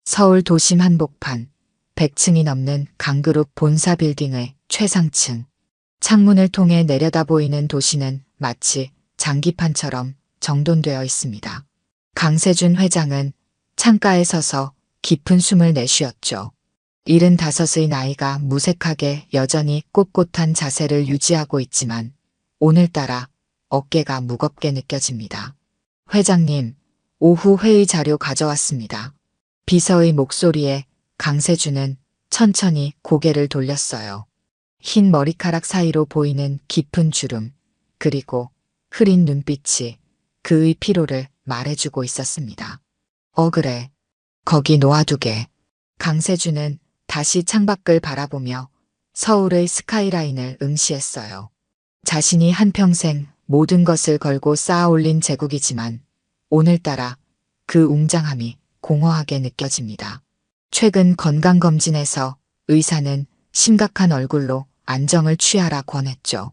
서울 도심 한복판, 100층이 넘는 강그룹 본사 빌딩의 최상층. 창문을 통해 내려다 보이는 도시는 마치 장기판처럼 정돈되어 있습니다. 강세준 회장은 창가에 서서 깊은 숨을 내쉬었죠. 75의 나이가 무색하게 여전히 꼿꼿한 자세를 유지하고 있지만 오늘따라 어깨가 무겁게 느껴집니다. 회장님, 오후 회의 자료 가져왔습니다. 비서의 목소리에 강세준은 천천히 고개를 돌렸어요. 흰 머리카락 사이로 보이는 깊은 주름, 그리고 흐린 눈빛이 그의 피로를 말해주고 있었습니다. 그래. 거기 놓아두게. 강세준은 다시 창밖을 바라보며 서울의 스카이라인을 응시했어요. 자신이 한평생 모든 것을 걸고 쌓아 올린 제국이지만 오늘따라 그 웅장함이 공허하게 느껴집니다. 최근 건강검진에서 의사는 심각한 얼굴로 안정을 취하라 권했죠.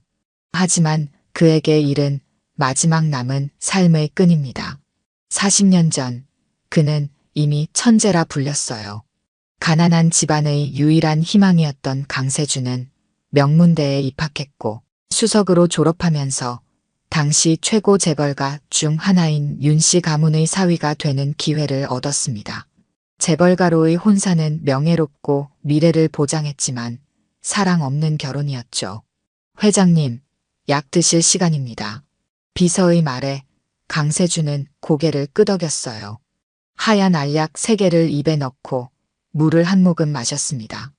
하지만 그에게 일은 마지막 남은 삶의 끈입니다. 40년 전 그는 이미 천재라 불렸어요. 가난한 집안의 유일한 희망이었던 강세준은 명문대에 입학했고 수석으로 졸업하면서 당시 최고 재벌가 중 하나인 윤씨 가문의 사위가 되는 기회를 얻었습니다. 재벌가로의 혼사는 명예롭고 미래를 보장했지만 사랑 없는 결혼이었죠. 회장님, 약 드실 시간입니다. 비서의 말에 강세준은 고개를 끄덕였어요. 하얀 알약 3개를 입에 넣고 물을 한 모금 마셨습니다.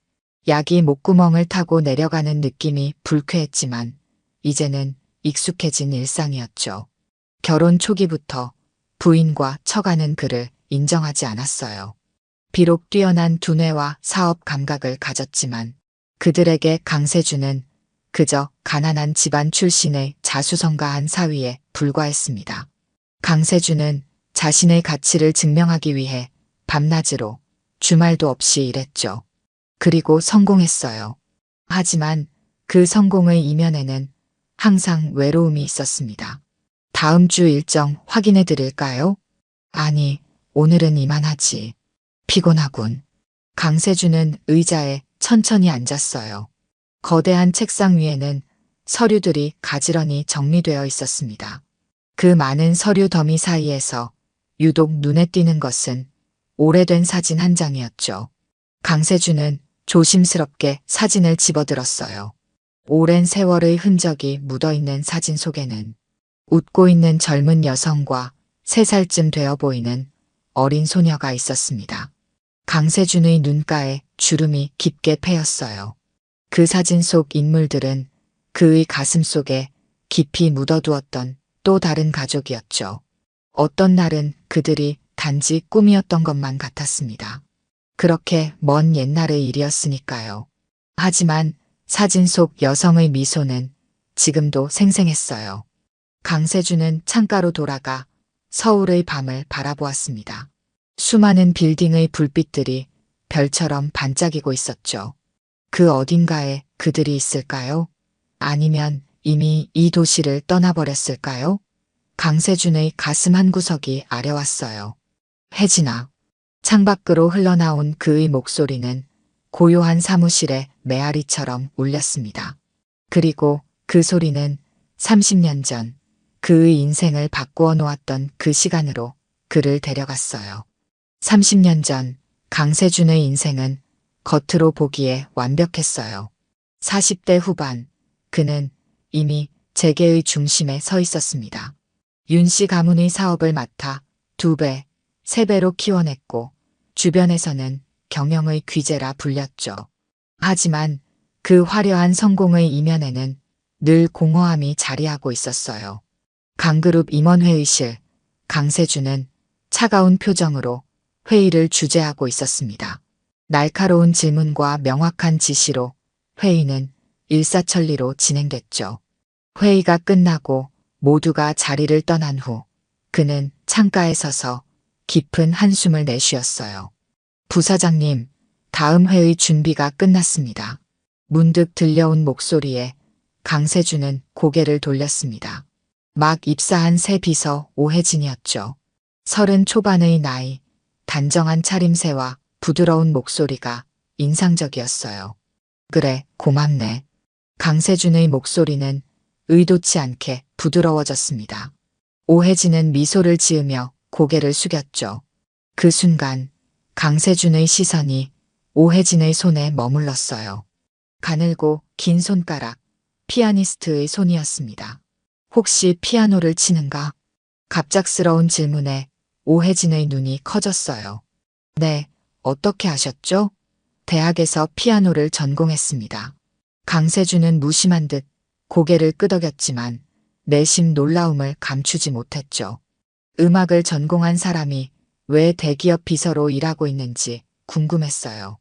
약이 목구멍을 타고 내려가는 느낌이 불쾌했지만 이제는 익숙해진 일상이었죠. 결혼 초기부터 부인과 처가는 그를 인정하지 않았어요. 비록 뛰어난 두뇌와 사업 감각을 가졌지만 그들에게 강세준은 그저 가난한 집안 출신의 자수성가한 사위에 불과했습니다. 강세준은 자신의 가치를 증명하기 위해 밤낮으로 주말도 없이 일했죠. 그리고 성공했어요. 하지만 그 성공의 이면에는 항상 외로움이 있었습니다. 다음 주 일정 확인해 드릴까요? 아니, 오늘은 이만하지. 피곤하군. 강세준은 의자에 천천히 앉았어요. 거대한 책상 위에는 서류들이 가지런히 정리되어 있었습니다. 그 많은 서류 더미 사이에서 유독 눈에 띄는 것은 오래된 사진 한 장이었죠. 강세준은 조심스럽게 사진을 집어들었어요. 오랜 세월의 흔적이 묻어있는 사진 속에는 웃고 있는 젊은 여성과 3살쯤 되어 보이는 어린 소녀가 있었습니다. 강세준의 눈가에 주름이 깊게 패였어요. 그 사진 속 인물들은 그의 가슴 속에 깊이 묻어두었던 또 다른 가족이었죠. 어떤 날은 그들이 단지 꿈이었던 것만 같았습니다. 그렇게 먼 옛날의 일이었으니까요. 하지만 사진 속 여성의 미소는 지금도 생생했어요. 강세준은 창가로 돌아가 서울의 밤을 바라보았습니다. 수많은 빌딩의 불빛들이 별처럼 반짝이고 있었죠. 그 어딘가에 그들이 있을까요? 아니면 이미 이 도시를 떠나버렸을까요? 강세준의 가슴 한구석이 아려왔어요. 혜진아. 창밖으로 흘러나온 그의 목소리는 고요한 사무실의 메아리처럼 울렸습니다. 그리고 그 소리는 30년 전 그의 인생을 바꾸어 놓았던 그 시간으로 그를 데려갔어요. 30년 전 강세준의 인생은 겉으로 보기에 완벽했어요. 40대 후반 그는 이미 재계의 중심에 서 있었습니다. 윤씨 가문의 사업을 맡아 2배, 3배로 키워냈고 주변에서는 경영의 귀재라 불렸죠. 하지만 그 화려한 성공의 이면에는 늘 공허함이 자리하고 있었어요. 강그룹 임원회의실, 강세준은 차가운 표정으로 회의를 주재하고 있었습니다. 날카로운 질문과 명확한 지시로 회의는 일사천리로 진행됐죠. 회의가 끝나고 모두가 자리를 떠난 후 그는 창가에 서서 깊은 한숨을 내쉬었어요. 부사장님, 다음 회의 준비가 끝났습니다. 문득 들려온 목소리에 강세준은 고개를 돌렸습니다. 막 입사한 새 비서 오혜진이었죠. 30 초반의 나이, 단정한 차림새와 부드러운 목소리가 인상적이었어요. 그래, 고맙네. 강세준의 목소리는 의도치 않게 부드러워졌습니다. 오혜진은 미소를 지으며 고개를 숙였죠. 그 순간 강세준의 시선이 오혜진의 손에 머물렀어요. 가늘고 긴 손가락, 피아니스트의 손이었습니다. 혹시 피아노를 치는가? 갑작스러운 질문에 오혜진의 눈이 커졌어요. 네, 어떻게 아셨죠? 대학에서 피아노를 전공했습니다. 강세준은 무심한 듯 고개를 끄덕였지만 내심 놀라움을 감추지 못했죠. 음악을 전공한 사람이 왜 대기업 비서로 일하고 있는지 궁금했어요.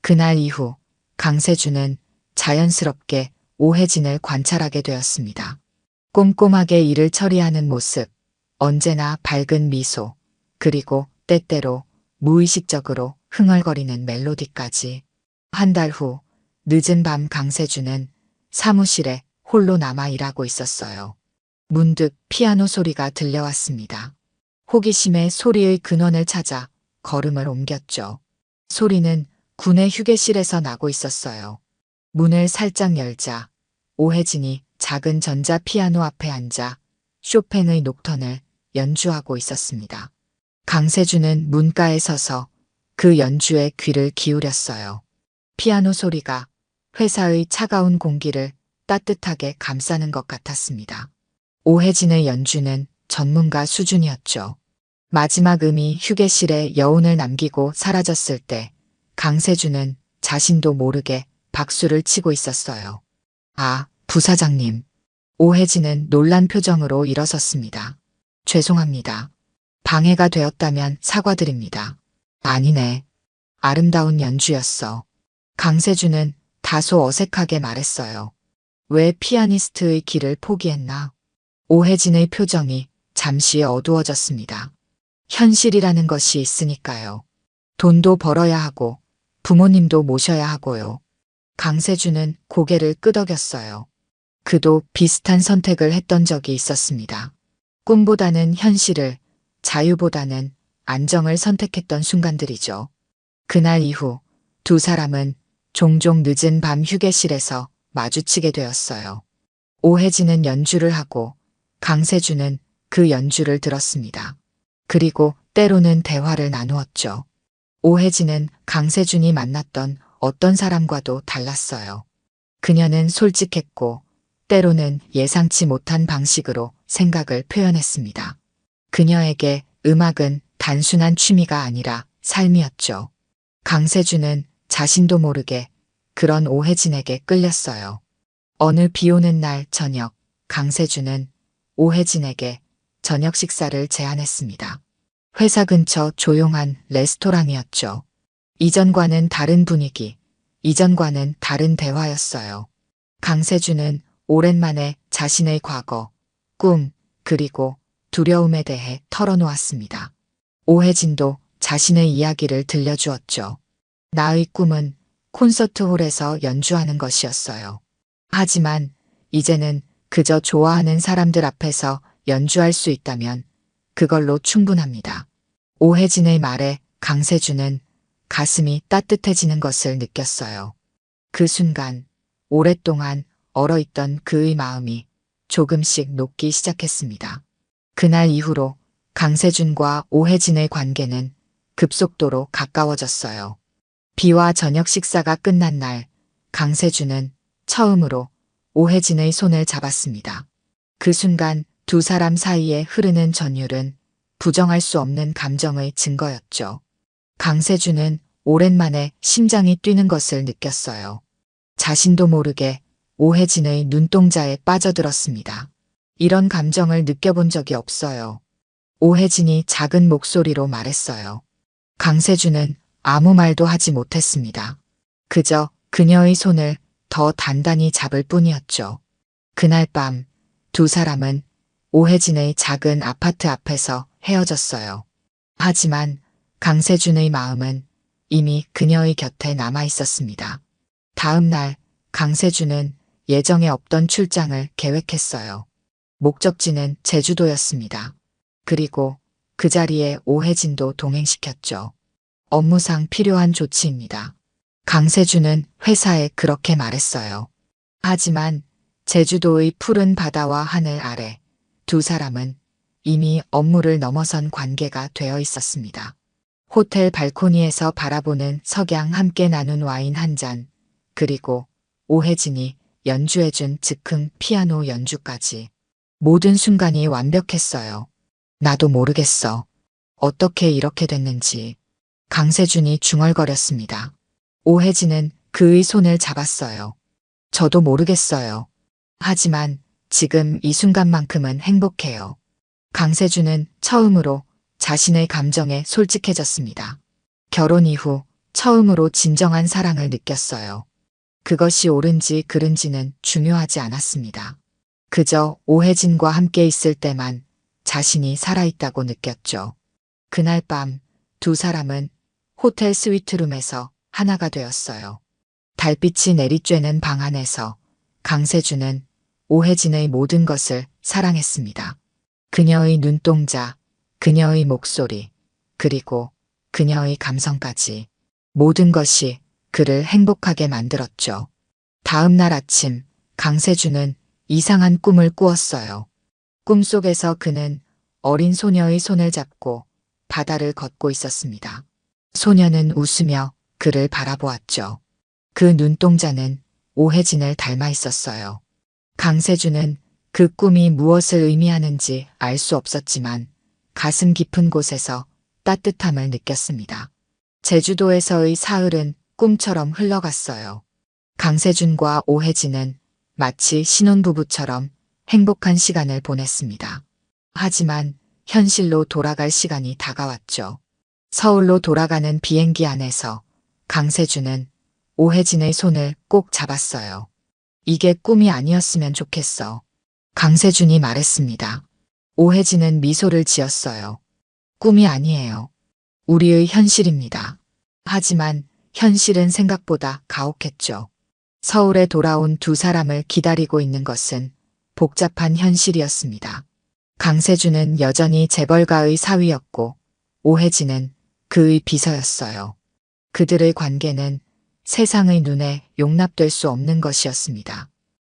그날 이후 강세준은 자연스럽게 오혜진을 관찰하게 되었습니다. 꼼꼼하게 일을 처리하는 모습, 언제나 밝은 미소, 그리고 때때로 무의식적으로 흥얼거리는 멜로디까지. 한 달 후 늦은 밤 강세준은 사무실에 홀로 남아 일하고 있었어요. 문득 피아노 소리가 들려왔습니다. 호기심에 소리의 근원을 찾아 걸음을 옮겼죠. 소리는 군의 휴게실에서 나고 있었어요. 문을 살짝 열자 오혜진이 작은 전자 피아노 앞에 앉아 쇼팽의 녹턴을 연주하고 있었습니다. 강세준은 문가에 서서 그 연주에 귀를 기울였어요. 피아노 소리가 회사의 차가운 공기를 따뜻하게 감싸는 것 같았습니다. 오혜진의 연주는 전문가 수준이었죠. 마지막 음이 휴게실에 여운을 남기고 사라졌을 때 강세준은 자신도 모르게 박수를 치고 있었어요. 아, 부사장님. 오혜진은 놀란 표정으로 일어섰습니다. 죄송합니다. 방해가 되었다면 사과드립니다. 아니네. 아름다운 연주였어. 강세준은 다소 어색하게 말했어요. 왜 피아니스트의 길을 포기했나? 오혜진의 표정이 잠시 어두워졌습니다. 현실이라는 것이 있으니까요. 돈도 벌어야 하고 부모님도 모셔야 하고요. 강세준은 고개를 끄덕였어요. 그도 비슷한 선택을 했던 적이 있었습니다. 꿈보다는 현실을, 자유보다는 안정을 선택했던 순간들이죠. 그날 이후 두 사람은 종종 늦은 밤 휴게실에서 마주치게 되었어요. 오혜진은 연주를 하고 강세준은 그 연주를 들었습니다. 그리고 때로는 대화를 나누었죠. 오혜진은 강세준이 만났던 어떤 사람과도 달랐어요. 그녀는 솔직했고 때로는 예상치 못한 방식으로 생각을 표현했습니다. 그녀에게 음악은 단순한 취미가 아니라 삶이었죠. 강세준은 자신도 모르게 그런 오혜진에게 끌렸어요. 어느 비 오는 날 저녁, 강세준은 오혜진에게 저녁 식사를 제안했습니다. 회사 근처 조용한 레스토랑이었죠. 이전과는 다른 분위기, 이전과는 다른 대화였어요. 강세준은 오랜만에 자신의 과거, 꿈, 그리고 두려움에 대해 털어놓았습니다. 오혜진도 자신의 이야기를 들려주었죠. 나의 꿈은 콘서트홀에서 연주하는 것이었어요. 하지만 이제는 그저 좋아하는 사람들 앞에서 연주할 수 있다면 그걸로 충분합니다. 오혜진의 말에 강세준은 가슴이 따뜻해지는 것을 느꼈어요. 그 순간 오랫동안 얼어있던 그의 마음이 조금씩 녹기 시작했습니다. 그날 이후로 강세준과 오혜진의 관계는 급속도로 가까워졌어요. 비와 저녁 식사가 끝난 날 강세준은 처음으로 오혜진의 손을 잡았습니다. 그 순간 두 사람 사이에 흐르는 전율은 부정할 수 없는 감정의 증거였죠. 강세준은 오랜만에 심장이 뛰는 것을 느꼈어요. 자신도 모르게 오혜진의 눈동자에 빠져들었습니다. 이런 감정을 느껴본 적이 없어요. 오혜진이 작은 목소리로 말했어요. 강세준은 아무 말도 하지 못했습니다. 그저 그녀의 손을 더 단단히 잡을 뿐이었죠. 그날 밤 두 사람은 오혜진의 작은 아파트 앞에서 헤어졌어요. 하지만 강세준의 마음은 이미 그녀의 곁에 남아 있었습니다. 다음 날 강세준은 예정에 없던 출장을 계획했어요. 목적지는 제주도였습니다. 그리고 그 자리에 오혜진도 동행시켰죠. 업무상 필요한 조치입니다. 강세준은 회사에 그렇게 말했어요. 하지만 제주도의 푸른 바다와 하늘 아래 두 사람은 이미 업무를 넘어선 관계가 되어 있었습니다. 호텔 발코니에서 바라보는 석양, 함께 나눈 와인 한 잔, 그리고 오혜진이 연주해준 즉흥 피아노 연주까지. 모든 순간이 완벽했어요. 나도 모르겠어. 어떻게 이렇게 됐는지. 강세준이 중얼거렸습니다. 오혜진은 그의 손을 잡았어요. 저도 모르겠어요. 하지만 지금 이 순간만큼은 행복해요. 강세준은 처음으로 자신의 감정에 솔직해졌습니다. 결혼 이후 처음으로 진정한 사랑을 느꼈어요. 그것이 옳은지 그른지는 중요하지 않았습니다. 그저 오혜진과 함께 있을 때만 자신이 살아있다고 느꼈죠. 그날 밤 두 사람은 호텔 스위트룸에서 하나가 되었어요. 달빛이 내리쬐는 방 안에서 강세준은 오혜진의 모든 것을 사랑했습니다. 그녀의 눈동자, 그녀의 목소리, 그리고 그녀의 감성까지. 모든 것이 그를 행복하게 만들었죠. 다음 날 아침 강세준은 이상한 꿈을 꾸었어요. 꿈속에서 그는 어린 소녀의 손을 잡고 바다를 걷고 있었습니다. 소녀는 웃으며 그를 바라보았죠. 그 눈동자는 오혜진을 닮아 있었어요. 강세준은 그 꿈이 무엇을 의미하는지 알 수 없었지만 가슴 깊은 곳에서 따뜻함을 느꼈습니다. 제주도에서의 사흘은 꿈처럼 흘러갔어요. 강세준과 오혜진은 마치 신혼부부처럼 행복한 시간을 보냈습니다. 하지만 현실로 돌아갈 시간이 다가왔죠. 서울로 돌아가는 비행기 안에서 강세준은 오혜진의 손을 꼭 잡았어요. 이게 꿈이 아니었으면 좋겠어. 강세준이 말했습니다. 오혜진은 미소를 지었어요. 꿈이 아니에요. 우리의 현실입니다. 하지만 현실은 생각보다 가혹했죠. 서울에 돌아온 두 사람을 기다리고 있는 것은 복잡한 현실이었습니다. 강세준은 여전히 재벌가의 사위였고 오혜진은 그의 비서였어요. 그들의 관계는 세상의 눈에 용납될 수 없는 것이었습니다.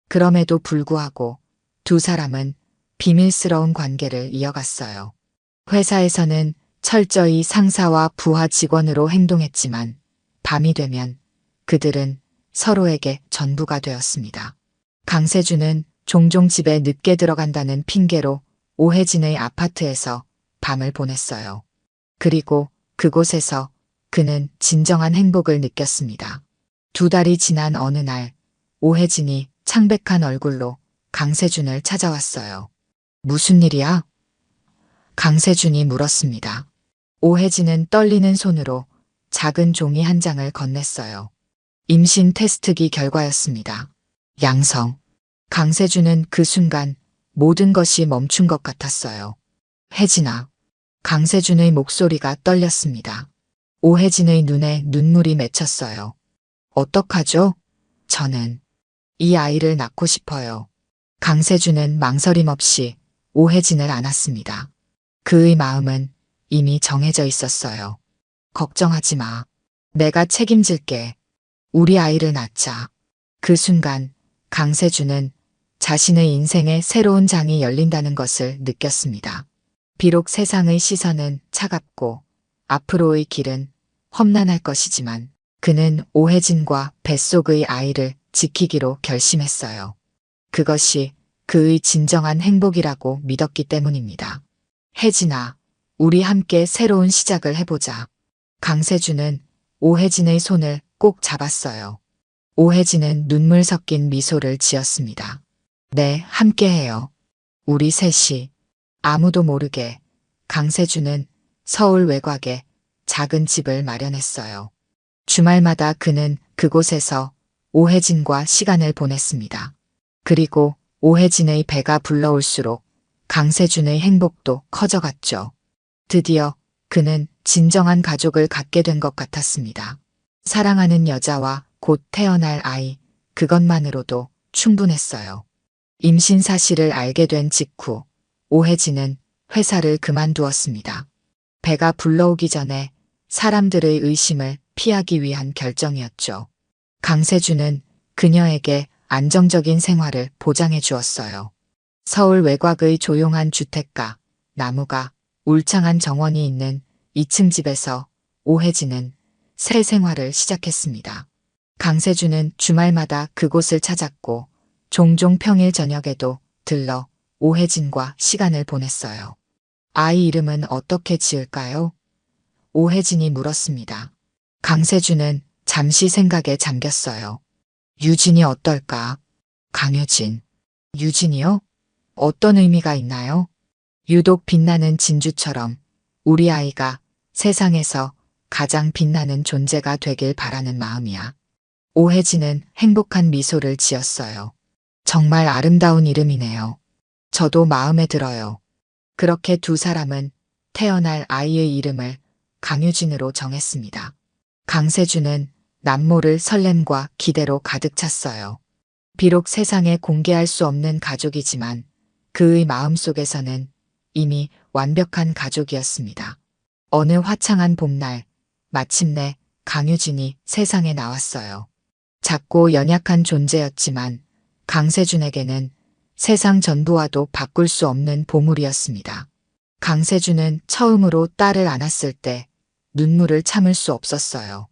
그럼에도 불구하고 두 사람은 비밀스러운 관계를 이어갔어요. 회사에서는 철저히 상사와 부하 직원으로 행동했지만 밤이 되면 그들은 서로에게 전부가 되었습니다. 강세준은 종종 집에 늦게 들어간다는 핑계로 오혜진의 아파트에서 밤을 보냈어요. 그리고 그곳에서 그는 진정한 행복을 느꼈습니다. 두 달이 지난 어느 날 오혜진이 창백한 얼굴로 강세준을 찾아왔어요. 무슨 일이야? 강세준이 물었습니다. 오혜진은 떨리는 손으로 작은 종이 한 장을 건넸어요. 임신 테스트기 결과였습니다. 양성. 강세준은 그 순간 모든 것이 멈춘 것 같았어요. 혜진아. 강세준의 목소리가 떨렸습니다. 오혜진의 눈에 눈물이 맺혔어요. 어떡하죠? 저는 이 아이를 낳고 싶어요. 강세준은 망설임 없이 오혜진을 안았습니다. 그의 마음은 이미 정해져 있었어요. 걱정하지 마. 내가 책임질게. 우리 아이를 낳자. 그 순간 강세준은 자신의 인생에 새로운 장이 열린다는 것을 느꼈습니다. 비록 세상의 시선은 차갑고 앞으로의 길은 험난할 것이지만 그는 오혜진과 뱃속의 아이를 지키기로 결심했어요. 그것이 그의 진정한 행복이라고 믿었기 때문입니다. 혜진아, 우리 함께 새로운 시작을 해보자. 강세준은 오혜진의 손을 꼭 잡았어요. 오혜진은 눈물 섞인 미소를 지었습니다. 네, 함께해요. 우리 셋이. 아무도 모르게 강세준은 서울 외곽에 작은 집을 마련했어요. 주말마다 그는 그곳에서 오혜진과 시간을 보냈습니다. 그리고 오혜진의 배가 불러올수록 강세준의 행복도 커져갔죠. 드디어 그는 진정한 가족을 갖게 된 것 같았습니다. 사랑하는 여자와 곧 태어날 아이, 그것만으로도 충분했어요. 임신 사실을 알게 된 직후 오혜진은 회사를 그만두었습니다. 배가 불러오기 전에 사람들의 의심을 피하기 위한 결정이었죠. 강세준은 그녀에게 안정적인 생활을 보장해 주었어요. 서울 외곽의 조용한 주택가, 나무가 울창한 정원이 있는 2층 집에서 오혜진은 새 생활을 시작했습니다. 강세준은 주말마다 그곳을 찾았고 종종 평일 저녁에도 들러 오혜진과 시간을 보냈어요. 아이 이름은 어떻게 지을까요? 오혜진이 물었습니다. 강세준은 잠시 생각에 잠겼어요. 유진이 어떨까? 강유진. 유진이요? 어떤 의미가 있나요? 유독 빛나는 진주처럼 우리 아이가 세상에서 가장 빛나는 존재가 되길 바라는 마음이야. 오혜진은 행복한 미소를 지었어요. 정말 아름다운 이름이네요. 저도 마음에 들어요. 그렇게 두 사람은 태어날 아이의 이름을 강유진으로 정했습니다. 강세준은 남모를 설렘과 기대로 가득 찼어요. 비록 세상에 공개할 수 없는 가족이지만 그의 마음속에서는 이미 완벽한 가족이었습니다. 어느 화창한 봄날, 마침내 강유진이 세상에 나왔어요. 작고 연약한 존재였지만 강세준에게는 세상 전부와도 바꿀 수 없는 보물이었습니다. 강세준은 처음으로 딸을 안았을 때 눈물을 참을 수 없었어요.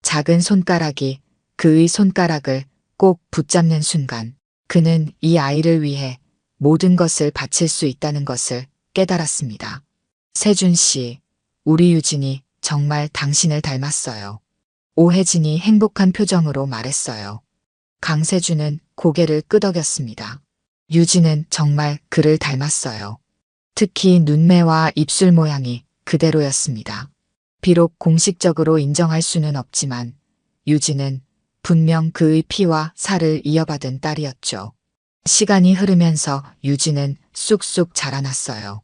작은 손가락이 그의 손가락을 꼭 붙잡는 순간 그는 이 아이를 위해 모든 것을 바칠 수 있다는 것을 깨달았습니다. 세준 씨, 우리 유진이 정말 당신을 닮았어요. 오혜진이 행복한 표정으로 말했어요. 강세준은 고개를 끄덕였습니다. 유진은 정말 그를 닮았어요. 특히 눈매와 입술 모양이 그대로였습니다. 비록 공식적으로 인정할 수는 없지만 유진은 분명 그의 피와 살을 이어받은 딸이었죠. 시간이 흐르면서 유진은 쑥쑥 자라났어요.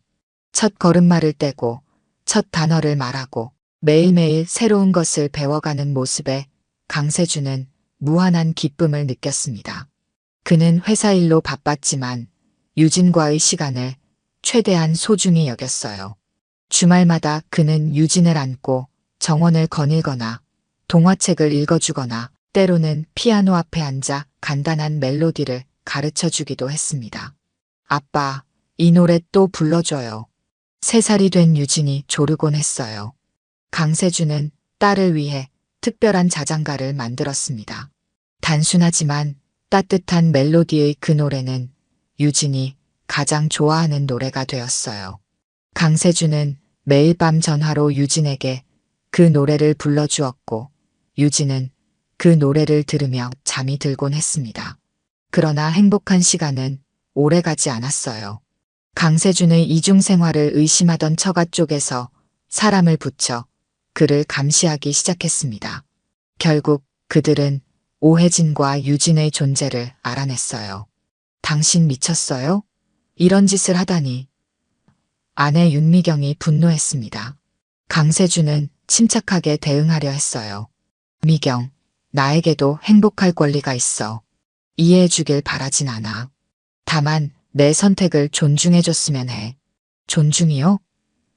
첫 걸음마를 떼고 첫 단어를 말하고 매일매일 새로운 것을 배워가는 모습에 강세준은 무한한 기쁨을 느꼈습니다. 그는 회사 일로 바빴지만 유진과의 시간을 최대한 소중히 여겼어요. 주말마다 그는 유진을 안고 정원을 거닐거나 동화책을 읽어주거나 때로는 피아노 앞에 앉아 간단한 멜로디를 가르쳐 주기도 했습니다. 아빠, 이 노래 또 불러줘요. 3살이 된 유진이 조르곤 했어요. 강세준은 딸을 위해 특별한 자장가를 만들었습니다. 단순하지만 따뜻한 멜로디의 그 노래는 유진이 가장 좋아하는 노래가 되었어요. 강세준은 매일 밤 전화로 유진에게 그 노래를 불러주었고 유진은 그 노래를 들으며 잠이 들곤 했습니다. 그러나 행복한 시간은 오래가지 않았어요. 강세준의 이중 생활을 의심하던 처가 쪽에서 사람을 붙여 그를 감시하기 시작했습니다. 결국 그들은 오혜진과 유진의 존재를 알아냈어요. 당신 미쳤어요? 이런 짓을 하다니. 아내 윤미경이 분노했습니다. 강세준은 침착하게 대응하려 했어요. 미경, 나에게도 행복할 권리가 있어. 이해해 주길 바라진 않아. 다만 내 선택을 존중해줬으면 해. 존중이요?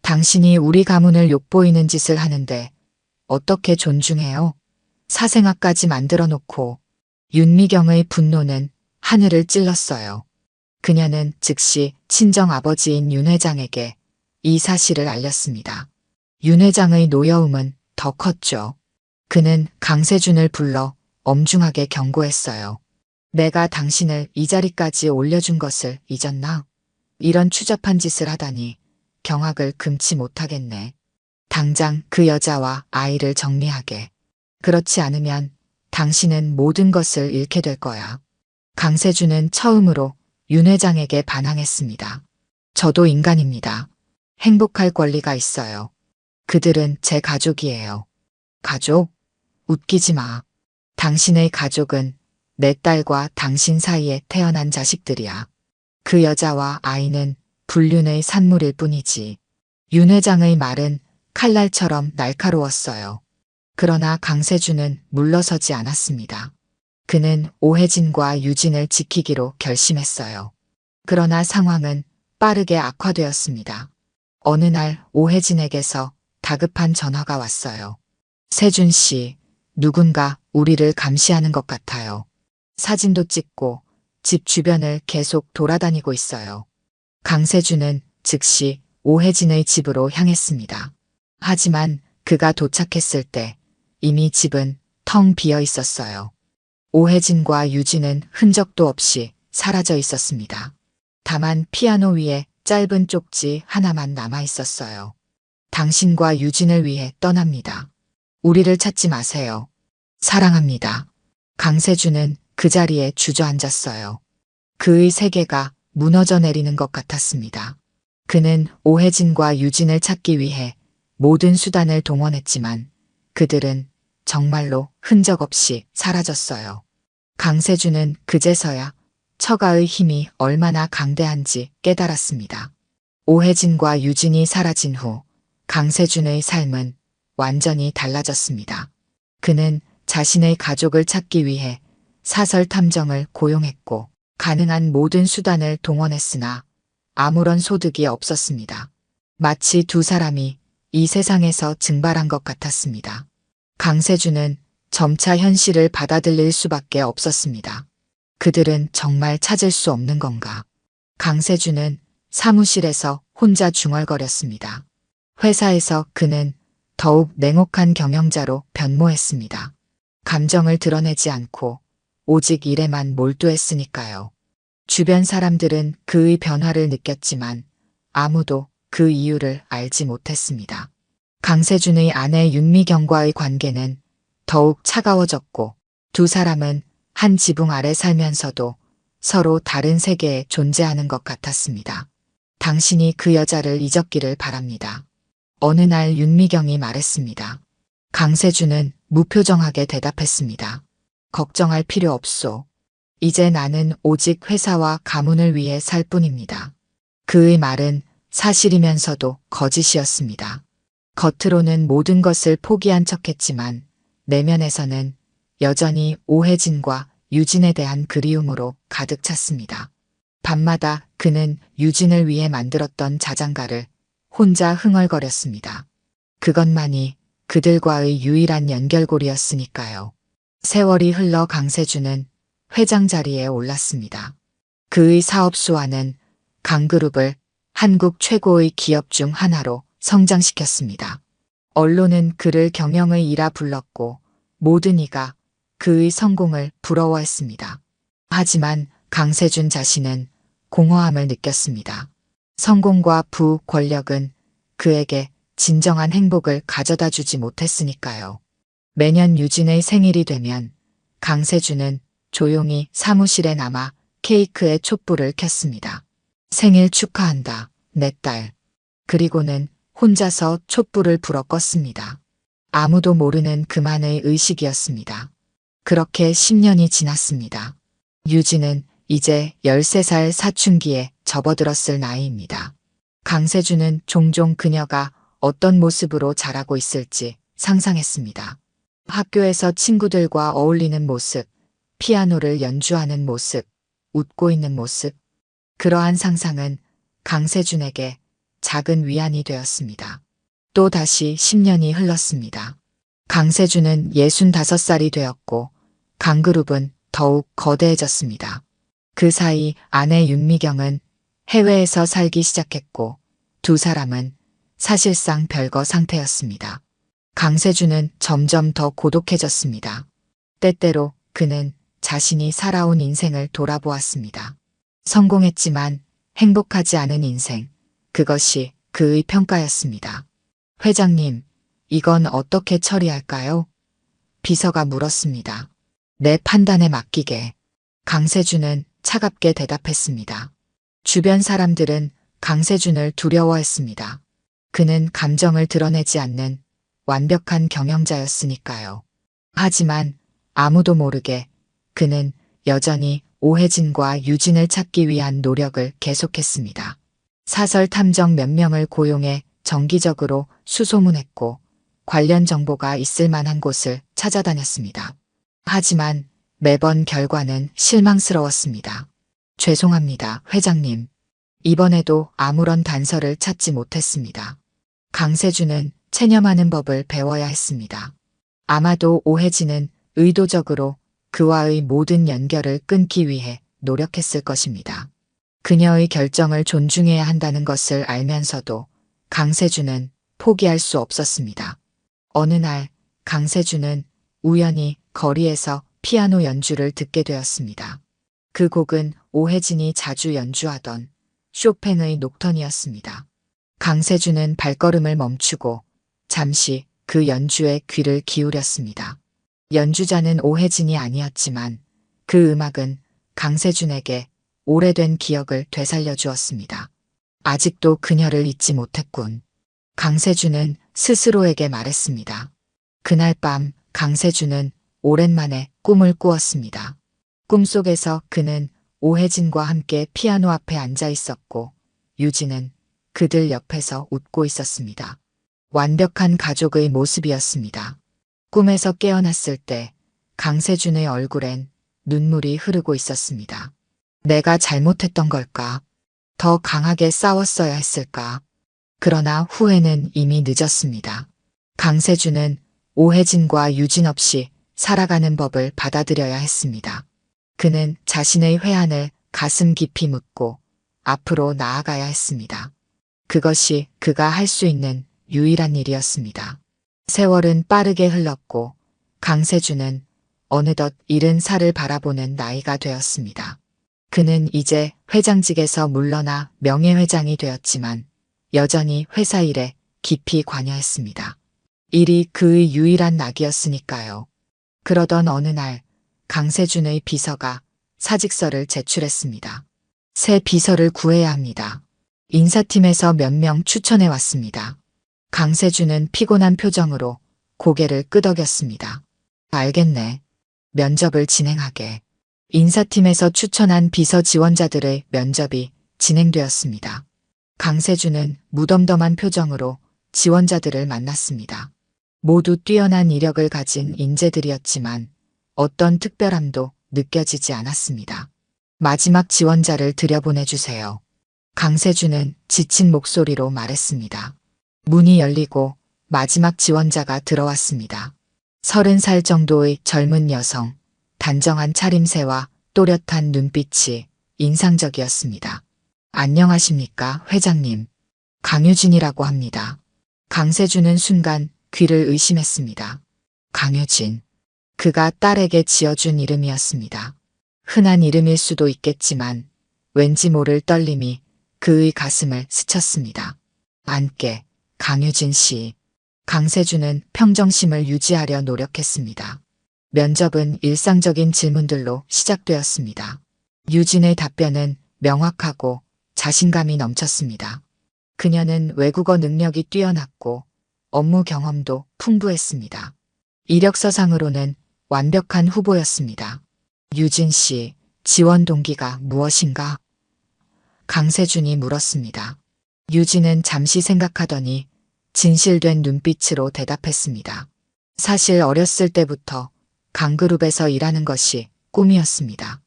당신이 우리 가문을 욕보이는 짓을 하는데 어떻게 존중해요? 사생아까지 만들어 놓고. 윤미경의 분노는 하늘을 찔렀어요. 그녀는 즉시 친정 아버지인 윤 회장에게 이 사실을 알렸습니다. 윤 회장의 노여움은 더 컸죠. 그는 강세준을 불러 엄중하게 경고했어요. 내가 당신을 이 자리까지 올려준 것을 잊었나? 이런 추잡한 짓을 하다니 경악을 금치 못하겠네. 당장 그 여자와 아이를 정리하게. 그렇지 않으면 당신은 모든 것을 잃게 될 거야. 강세준은 처음으로 윤 회장에게 반항했습니다. 저도 인간입니다. 행복할 권리가 있어요. 그들은 제 가족이에요. 가족? 웃기지 마. 당신의 가족은 내 딸과 당신 사이에 태어난 자식들이야. 그 여자와 아이는 불륜의 산물일 뿐이지. 윤 회장의 말은 칼날처럼 날카로웠어요. 그러나 강세준은 물러서지 않았습니다. 그는 오혜진과 유진을 지키기로 결심했어요. 그러나 상황은 빠르게 악화되었습니다. 어느 날 오혜진에게서 다급한 전화가 왔어요. 세준 씨, 누군가 우리를 감시하는 것 같아요. 사진도 찍고 집 주변을 계속 돌아다니고 있어요. 강세준은 즉시 오혜진의 집으로 향했습니다. 하지만 그가 도착했을 때 이미 집은 텅 비어 있었어요. 오혜진과 유진은 흔적도 없이 사라져 있었습니다. 다만 피아노 위에 짧은 쪽지 하나만 남아 있었어요. 당신과 유진을 위해 떠납니다. 우리를 찾지 마세요. 사랑합니다. 강세준은 그 자리에 주저앉았어요. 그의 세계가 무너져 내리는 것 같았습니다. 그는 오혜진과 유진을 찾기 위해 모든 수단을 동원했지만 그들은 정말로 흔적 없이 사라졌어요. 강세준은 그제서야 처가의 힘이 얼마나 강대한지 깨달았습니다. 오혜진과 유진이 사라진 후 강세준의 삶은 완전히 달라졌습니다. 그는 자신의 가족을 찾기 위해 사설 탐정을 고용했고 가능한 모든 수단을 동원했으나 아무런 소득이 없었습니다. 마치 두 사람이 이 세상에서 증발한 것 같았습니다. 강세준은 점차 현실을 받아들일 수밖에 없었습니다. 그들은 정말 찾을 수 없는 건가? 강세준은 사무실에서 혼자 중얼거렸습니다. 회사에서 그는 더욱 냉혹한 경영자로 변모했습니다. 감정을 드러내지 않고 오직 일에만 몰두했으니까요. 주변 사람들은 그의 변화를 느꼈지만 아무도 그 이유를 알지 못했습니다. 강세준의 아내 윤미경과의 관계는 더욱 차가워졌고 두 사람은 한 지붕 아래 살면서도 서로 다른 세계에 존재하는 것 같았습니다. 당신이 그 여자를 잊었기를 바랍니다. 어느 날 윤미경이 말했습니다. 강세준은 무표정하게 대답했습니다. 걱정할 필요 없소. 이제 나는 오직 회사와 가문을 위해 살 뿐입니다. 그의 말은 사실이면서도 거짓이었습니다. 겉으로는 모든 것을 포기한 척했지만 내면에서는 여전히 오혜진과 유진에 대한 그리움으로 가득 찼습니다. 밤마다 그는 유진을 위해 만들었던 자장가를 혼자 흥얼거렸습니다. 그것만이 그들과의 유일한 연결고리였으니까요. 세월이 흘러 강세준은 회장 자리에 올랐습니다. 그의 사업수완은 강그룹을 한국 최고의 기업 중 하나로 성장시켰습니다. 언론은 그를 경영의 이라 불렀고 모든 이가 그의 성공을 부러워했습니다. 하지만 강세준 자신은 공허함을 느꼈습니다. 성공과 부, 권력은 그에게 진정한 행복을 가져다 주지 못했으니까요. 매년 유진의 생일이 되면 강세준은 조용히 사무실에 남아 케이크에 촛불을 켰습니다. 생일 축하한다, 내 딸. 그리고는 혼자서 촛불을 불어 껐습니다. 아무도 모르는 그만의 의식이었습니다. 그렇게 10년이 지났습니다. 유진은 이제 13살 사춘기에 접어들었을 나이입니다. 강세준은 종종 그녀가 어떤 모습으로 자라고 있을지 상상했습니다. 학교에서 친구들과 어울리는 모습, 피아노를 연주하는 모습, 웃고 있는 모습. 그러한 상상은 강세준에게 작은 위안이 되었습니다. 또 다시 10년이 흘렀습니다. 강세준은 65살이 되었고 강그룹은 더욱 거대해졌습니다. 그 사이 아내 윤미경은 해외에서 살기 시작했고 두 사람은 사실상 별거 상태였습니다. 강세준은 점점 더 고독해졌습니다. 때때로 그는 자신이 살아온 인생을 돌아보았습니다. 성공했지만 행복하지 않은 인생, 그것이 그의 평가였습니다. 회장님, 이건 어떻게 처리할까요? 비서가 물었습니다. 내 판단에 맡기게. 강세준은 차갑게 대답했습니다. 주변 사람들은 강세준을 두려워했습니다. 그는 감정을 드러내지 않는 완벽한 경영자였으니까요. 하지만 아무도 모르게 그는 여전히 오혜진과 유진을 찾기 위한 노력을 계속했습니다. 사설 탐정 몇 명을 고용해 정기적으로 수소문했고 관련 정보가 있을 만한 곳을 찾아다녔습니다. 하지만 매번 결과는 실망스러웠습니다. 죄송합니다, 회장님. 이번에도 아무런 단서를 찾지 못했습니다. 강세준은 체념하는 법을 배워야 했습니다. 아마도 오혜진은 의도적으로 그와의 모든 연결을 끊기 위해 노력했을 것입니다. 그녀의 결정을 존중해야 한다는 것을 알면서도 강세준은 포기할 수 없었습니다. 어느 날 강세준은 우연히 거리에서 피아노 연주를 듣게 되었습니다. 그 곡은 오혜진이 자주 연주하던 쇼팽의 녹턴이었습니다. 강세준은 발걸음을 멈추고 잠시 그 연주에 귀를 기울였습니다. 연주자는 오혜진이 아니었지만 그 음악은 강세준에게 오래된 기억을 되살려 주었습니다. 아직도 그녀를 잊지 못했군. 강세준은 스스로에게 말했습니다. 그날 밤 강세준은 오랜만에 꿈을 꾸었습니다. 꿈속에서 그는 오혜진과 함께 피아노 앞에 앉아 있었고 유진은 그들 옆에서 웃고 있었습니다. 완벽한 가족의 모습이었습니다. 꿈에서 깨어났을 때 강세준의 얼굴엔 눈물이 흐르고 있었습니다. 내가 잘못했던 걸까? 더 강하게 싸웠어야 했을까? 그러나 후회는 이미 늦었습니다. 강세준은 오혜진과 유진 없이 살아가는 법을 받아들여야 했습니다. 그는 자신의 회한을 가슴 깊이 묻고 앞으로 나아가야 했습니다. 그것이 그가 할 수 있는 유일한 일이었습니다. 세월은 빠르게 흘렀고 강세준은 어느덧 70살을 바라보는 나이가 되었습니다. 그는 이제 회장직에서 물러나 명예회장이 되었지만 여전히 회사 일에 깊이 관여했습니다. 일이 그의 유일한 낙이었으니까요. 그러던 어느 날 강세준의 비서가 사직서를 제출했습니다. 새 비서를 구해야 합니다. 인사팀에서 몇 명 추천해 왔습니다. 강세준은 피곤한 표정으로 고개를 끄덕였습니다. 알겠네. 면접을 진행하게. 인사팀에서 추천한 비서 지원자들의 면접이 진행되었습니다. 강세준은 무덤덤한 표정으로 지원자들을 만났습니다. 모두 뛰어난 이력을 가진 인재들이었지만 어떤 특별함도 느껴지지 않았습니다. 마지막 지원자를 들여보내주세요. 강세준은 지친 목소리로 말했습니다. 문이 열리고 마지막 지원자가 들어왔습니다. 30살 정도의 젊은 여성, 단정한 차림새와 또렷한 눈빛이 인상적이었습니다. 안녕하십니까, 회장님. 강유진이라고 합니다. 강세준은 순간 귀를 의심했습니다. 강유진. 그가 딸에게 지어준 이름이었습니다. 흔한 이름일 수도 있겠지만 왠지 모를 떨림이 그의 가슴을 스쳤습니다. 안께, 강유진 씨. 강세준은 평정심을 유지하려 노력했습니다. 면접은 일상적인 질문들로 시작되었습니다. 유진의 답변은 명확하고 자신감이 넘쳤습니다. 그녀는 외국어 능력이 뛰어났고 업무 경험도 풍부했습니다. 이력서상으로는 완벽한 후보였습니다. 유진 씨, 지원 동기가 무엇인가? 강세준이 물었습니다. 유진은 잠시 생각하더니 진실된 눈빛으로 대답했습니다. 사실 어렸을 때부터 강그룹에서 일하는 것이 꿈이었습니다.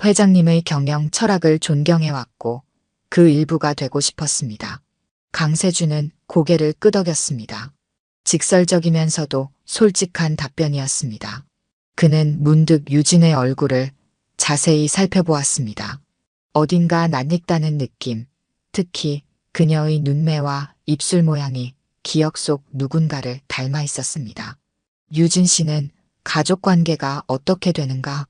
회장님의 경영 철학을 존경해왔고 그 일부가 되고 싶었습니다. 강세준은 고개를 끄덕였습니다. 직설적이면서도 솔직한 답변이었습니다. 그는 문득 유진의 얼굴을 자세히 살펴보았습니다. 어딘가 낯익다는 느낌, 특히 그녀의 눈매와 입술 모양이 기억 속 누군가를 닮아 있었습니다. 유진 씨는 가족 관계가 어떻게 되는가?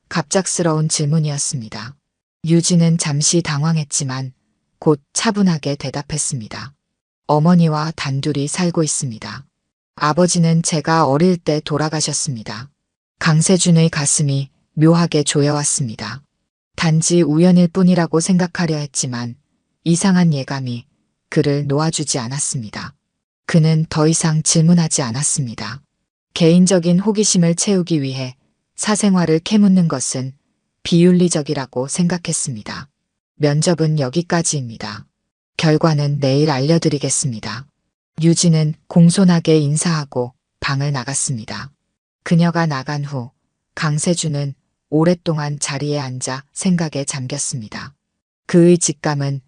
갑작스러운 질문이었습니다. 유진은 잠시 당황했지만 곧 차분하게 대답했습니다. 어머니와 단둘이 살고 있습니다. 아버지는 제가 어릴 때 돌아가셨습니다. 강세준의 가슴이 묘하게 조여왔습니다. 단지 우연일 뿐이라고 생각하려 했지만 이상한 예감이 그를 놓아주지 않았습니다. 그는 더 이상 질문하지 않았습니다. 개인적인 호기심을 채우기 위해 사생활을 캐묻는 것은 비윤리적이라고 생각했습니다. 면접은 여기까지입니다. 결과는 내일 알려드리겠습니다. 유진은 공손하게 인사하고 방을 나갔습니다. 그녀가 나간 후 강세준은 오랫동안 자리에 앉아 생각에 잠겼습니다. 그의 직감은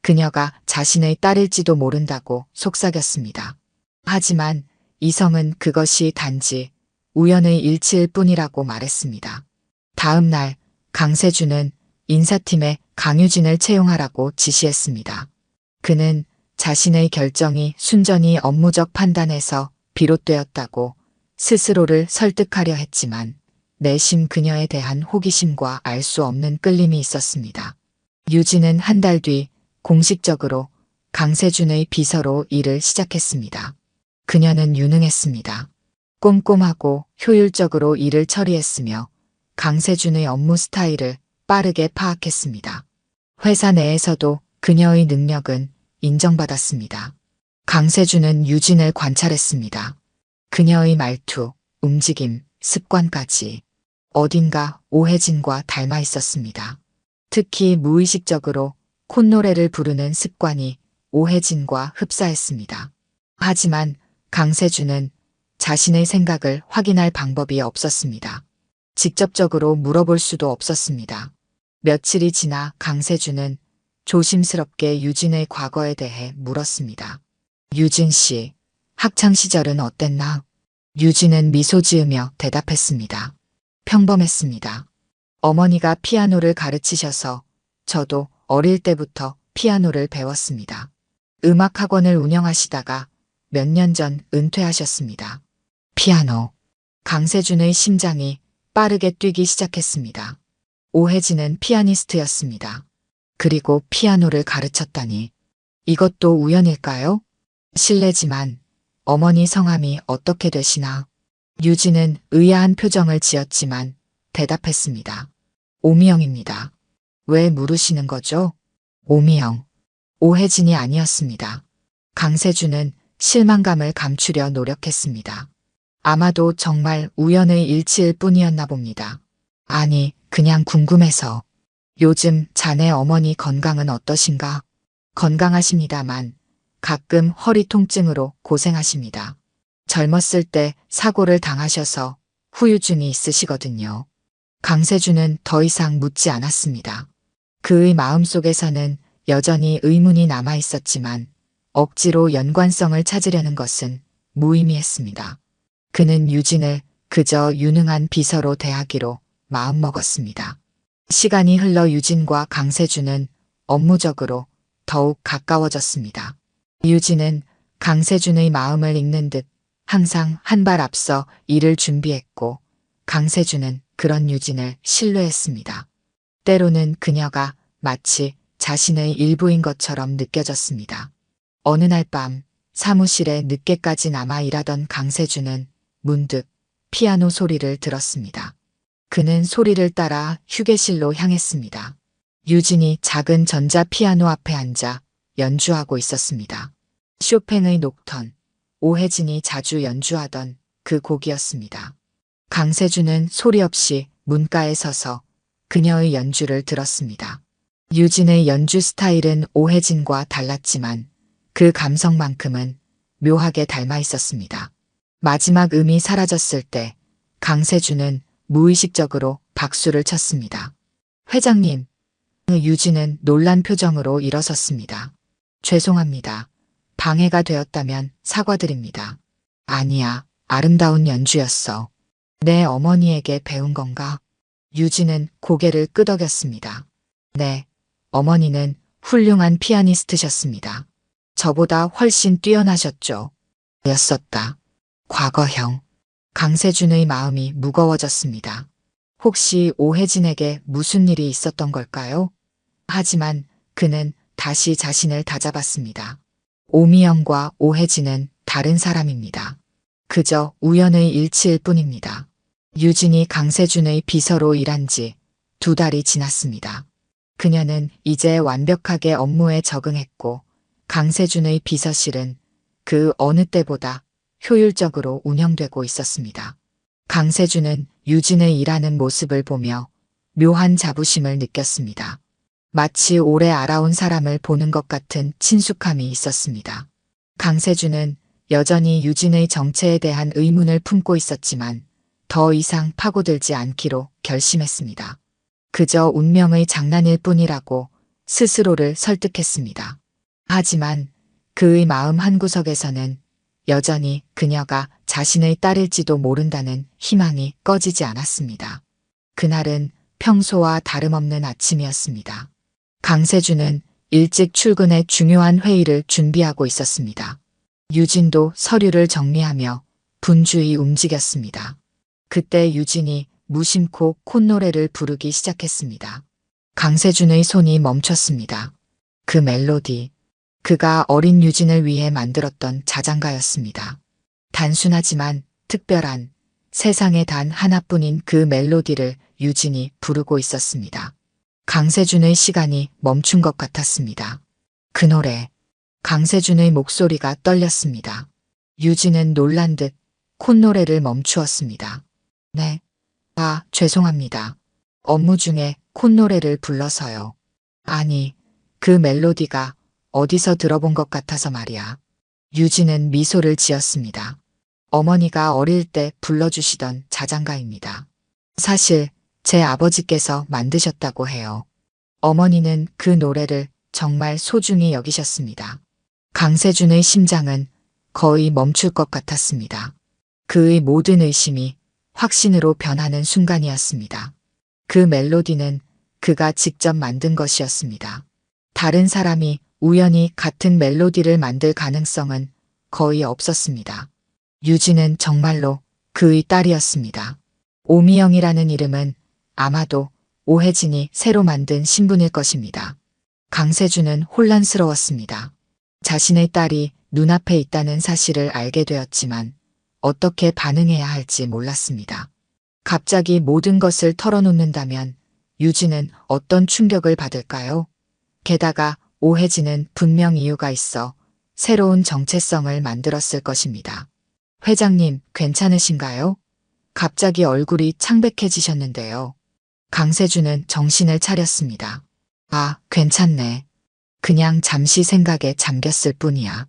그녀가 자신의 딸일지도 모른다고 속삭였습니다. 하지만 이성은 그것이 단지 우연의 일치일 뿐이라고 말했습니다. 다음 날 강세준은 인사팀에 강유진을 채용하라고 지시했습니다. 그는 자신의 결정이 순전히 업무적 판단에서 비롯되었다고 스스로를 설득하려 했지만 내심 그녀에 대한 호기심과 알 수 없는 끌림이 있었습니다. 유진은 한 달 뒤 공식적으로 강세준의 비서로 일을 시작했습니다. 그녀는 유능했습니다. 꼼꼼하고 효율적으로 일을 처리했으며 강세준의 업무 스타일을 빠르게 파악했습니다. 회사 내에서도 그녀의 능력은 인정받았습니다. 강세준은 유진을 관찰했습니다. 그녀의 말투, 움직임, 습관까지 어딘가 오혜진과 닮아 있었습니다. 특히 무의식적으로 콧노래를 부르는 습관이 오혜진과 흡사했습니다. 하지만 강세준은 자신의 생각을 확인할 방법이 없었습니다. 직접적으로 물어볼 수도 없었습니다. 며칠이 지나 강세준은 조심스럽게 유진의 과거에 대해 물었습니다. 유진 씨, 학창시절은 어땠나? 유진은 미소 지으며 대답했습니다. 평범했습니다. 어머니가 피아노를 가르치셔서 저도 어릴 때부터 피아노를 배웠습니다. 음악학원을 운영하시다가 몇 년 전 은퇴하셨습니다. 피아노. 강세준의 심장이 빠르게 뛰기 시작했습니다. 오혜진은 피아니스트였습니다. 그리고 피아노를 가르쳤다니. 이것도 우연일까요? 실례지만 어머니 성함이 어떻게 되시나? 유진은 의아한 표정을 지었지만 대답했습니다. 오미영입니다. 왜 물으시는 거죠? 오미영. 오혜진이 아니었습니다. 강세준은 실망감을 감추려 노력했습니다. 아마도 정말 우연의 일치일 뿐이었나 봅니다. 아니, 그냥 궁금해서. 요즘 자네 어머니 건강은 어떠신가? 건강하십니다만 가끔 허리 통증으로 고생하십니다. 젊었을 때 사고를 당하셔서 후유증이 있으시거든요. 강세준은 더 이상 묻지 않았습니다. 그의 마음속에서는 여전히 의문이 남아 있었지만 억지로 연관성을 찾으려는 것은 무의미했습니다. 그는 유진을 그저 유능한 비서로 대하기로 마음먹었습니다. 시간이 흘러 유진과 강세준은 업무적으로 더욱 가까워졌습니다. 유진은 강세준의 마음을 읽는 듯 항상 한 발 앞서 일을 준비했고 강세준은 그런 유진을 신뢰했습니다. 때로는 그녀가 마치 자신의 일부인 것처럼 느껴졌습니다. 어느 날 밤 사무실에 늦게까지 남아 일하던 강세준은 문득 피아노 소리를 들었습니다. 그는 소리를 따라 휴게실로 향했습니다. 유진이 작은 전자 피아노 앞에 앉아 연주하고 있었습니다. 쇼팽의 녹턴, 오혜진이 자주 연주하던 그 곡이었습니다. 강세준은 소리 없이 문가에 서서 그녀의 연주를 들었습니다. 유진의 연주 스타일은 오혜진과 달랐지만 그 감성만큼은 묘하게 닮아 있었습니다. 마지막 음이 사라졌을 때 강세준은 무의식적으로 박수를 쳤습니다. 회장님. 유진은 놀란 표정으로 일어섰습니다. 죄송합니다. 방해가 되었다면 사과드립니다. 아니야, 아름다운 연주였어. 내 어머니에게 배운 건가? 유진은 고개를 끄덕였습니다. 네, 어머니는 훌륭한 피아니스트셨습니다. 저보다 훨씬 뛰어나셨죠. 였었다. 과거형. 강세준의 마음이 무거워졌습니다. 혹시 오혜진에게 무슨 일이 있었던 걸까요? 하지만 그는 다시 자신을 다잡았습니다. 오미영과 오혜진은 다른 사람입니다. 그저 우연의 일치일 뿐입니다. 유진이 강세준의 비서로 일한 지 2달이 지났습니다. 그녀는 이제 완벽하게 업무에 적응했고 강세준의 비서실은 그 어느 때보다 효율적으로 운영되고 있었습니다. 강세준은 유진의 일하는 모습을 보며 묘한 자부심을 느꼈습니다. 마치 오래 알아온 사람을 보는 것 같은 친숙함이 있었습니다. 강세준은 여전히 유진의 정체에 대한 의문을 품고 있었지만 더 이상 파고들지 않기로 결심했습니다. 그저 운명의 장난일 뿐이라고 스스로를 설득했습니다. 하지만 그의 마음 한구석에서는 여전히 그녀가 자신의 딸일지도 모른다는 희망이 꺼지지 않았습니다. 그날은 평소와 다름없는 아침이었습니다. 강세준은 일찍 출근해 중요한 회의를 준비하고 있었습니다. 유진도 서류를 정리하며 분주히 움직였습니다. 그때 유진이 무심코 콧노래를 부르기 시작했습니다. 강세준의 손이 멈췄습니다. 그 멜로디, 그가 어린 유진을 위해 만들었던 자장가였습니다. 단순하지만 특별한, 세상에 단 하나뿐인 그 멜로디를 유진이 부르고 있었습니다. 강세준의 시간이 멈춘 것 같았습니다. 그 노래, 강세준의 목소리가 떨렸습니다. 유진은 놀란 듯 콧노래를 멈추었습니다. 네. 죄송합니다. 업무 중에 콧노래를 불러서요. 아니, 그 멜로디가 어디서 들어본 것 같아서 말이야. 유진은 미소를 지었습니다. 어머니가 어릴 때 불러주시던 자장가입니다. 사실 제 아버지께서 만드셨다고 해요. 어머니는 그 노래를 정말 소중히 여기셨습니다. 강세준의 심장은 거의 멈출 것 같았습니다. 그의 모든 의심이 확신으로 변하는 순간이었습니다. 그 멜로디는 그가 직접 만든 것이었습니다. 다른 사람이 우연히 같은 멜로디를 만들 가능성은 거의 없었습니다. 유진은 정말로 그의 딸이었습니다. 오미영이라는 이름은 아마도 오혜진이 새로 만든 신분일 것입니다. 강세준은 혼란스러웠습니다. 자신의 딸이 눈앞에 있다는 사실을 알게 되었지만 어떻게 반응해야 할지 몰랐습니다. 갑자기 모든 것을 털어놓는다면 유진은 어떤 충격을 받을까요? 게다가 오혜진은 분명 이유가 있어 새로운 정체성을 만들었을 것입니다. 회장님, 괜찮으신가요? 갑자기 얼굴이 창백해지셨는데요. 강세준은 정신을 차렸습니다. 괜찮네. 그냥 잠시 생각에 잠겼을 뿐이야.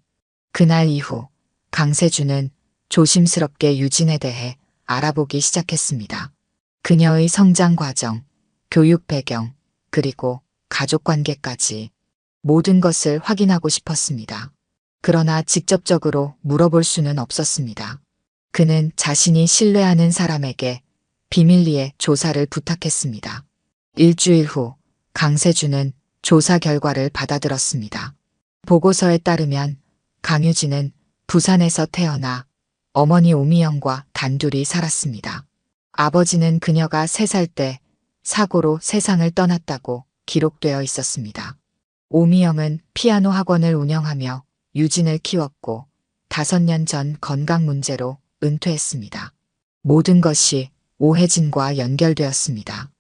그날 이후 강세준은 조심스럽게 유진에 대해 알아보기 시작했습니다. 그녀의 성장 과정, 교육 배경, 그리고 가족 관계까지 모든 것을 확인하고 싶었습니다. 그러나 직접적으로 물어볼 수는 없었습니다. 그는 자신이 신뢰하는 사람에게 비밀리에 조사를 부탁했습니다. 일주일 후 강세준은 조사 결과를 받아들었습니다. 보고서에 따르면 강유진은 부산에서 태어나 어머니 오미영과 단둘이 살았습니다. 아버지는 그녀가 3살 때 사고로 세상을 떠났다고 기록되어 있었습니다. 오미영은 피아노 학원을 운영하며 유진을 키웠고 5년 전 건강 문제로 은퇴했습니다. 모든 것이 오혜진과 연결되었습니다.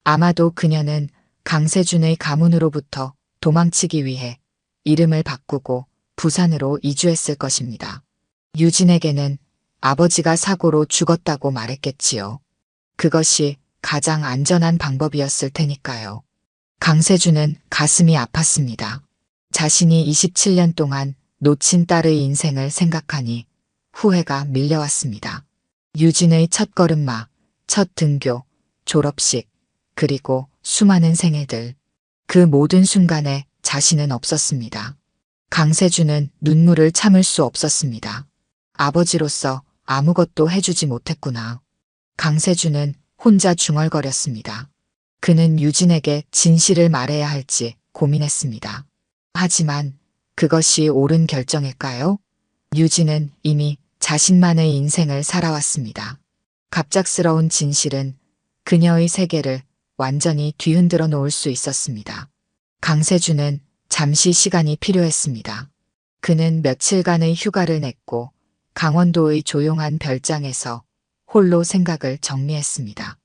아마도 그녀는 강세준의 가문으로부터 도망치기 위해 이름을 바꾸고 부산으로 이주했을 것입니다. 유진에게는 아버지가 사고로 죽었다고 말했겠지요. 그것이 가장 안전한 방법이었을 테니까요. 강세준은 가슴이 아팠습니다. 자신이 27년 동안 놓친 딸의 인생을 생각하니 후회가 밀려왔습니다. 유진의 첫 걸음마, 첫 등교, 졸업식, 그리고 수많은 생일들. 그 모든 순간에 자신은 없었습니다. 강세준은 눈물을 참을 수 없었습니다. 아버지로서 아무것도 해주지 못했구나. 강세준은 혼자 중얼거렸습니다. 그는 유진에게 진실을 말해야 할지 고민했습니다. 하지만 그것이 옳은 결정일까요? 유진은 이미 자신만의 인생을 살아왔습니다. 갑작스러운 진실은 그녀의 세계를 완전히 뒤흔들어 놓을 수 있었습니다. 강세준은 잠시 시간이 필요했습니다. 그는 며칠간의 휴가를 냈고 강원도의 조용한 별장에서 홀로 생각을 정리했습니다.